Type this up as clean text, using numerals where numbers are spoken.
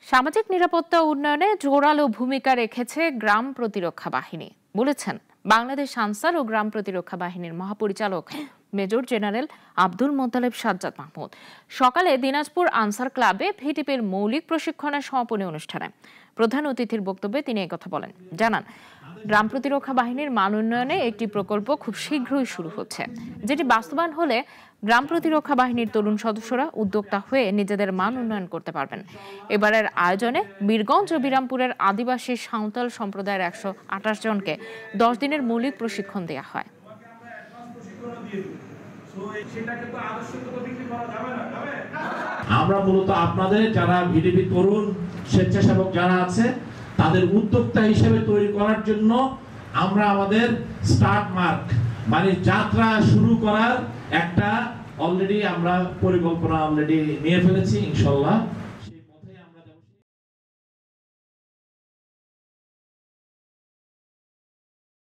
সামাজিক নিরাপত্তা উন্নয়নে জোরালো ভূমিকা রেখেছে গ্রাম প্রতিরক্ষা বাহিনী বলেছেন বাংলাদেশ আনসার ও গ্রাম প্রতিরক্ষা বাহিনীর মহাপরিচালক মেজর জেনারেল আব্দুল মোত্তালেব সাজ্জাদ মাহমুদ। সকালে দিনাজপুর আনসার ক্লাবে ভিটিপির মৌলিক প্রশিক্ষণের সমাপনী অনুষ্ঠানে প্রধান অতিথির বক্তব্যে তিনি একথা বলেন। জানান, গ্রাম প্রতিরক্ষা বাহিনীর মান উন্নয়নে একটি প্রকল্প খুব শীঘ্রই শুরু হচ্ছে, যেটি বাস্তবায়ন হলে গ্রাম প্রতিরক্ষা বাহিনীর তরুণ সদস্যরা উদ্যোক্তা হয়ে নিজেদের মান উন্নয়ন করতে পারবেন। এবারের আয়োজনে বীরগঞ্জ ও বিরামপুরের আদিবাসী সাঁওতাল সম্প্রদায়ের 128 জনকে 10 দিনের মৌলিক প্রশিক্ষণ দেওয়া হয়। আমরা মূলত আপনাদের যারা ভিডিপি তরুণ স্বেচ্ছাসেবক যারা আছে তাদের উদ্যোক্তা হিসেবে তৈরি করার জন্য আমরা আমাদের স্টার্ট মার্ক মানে যাত্রা শুরু করার একটা অলরেডি আমরা পরিকল্পনা অলরেডি নিয়ে ফেলেছি ইনশাআল্লাহ।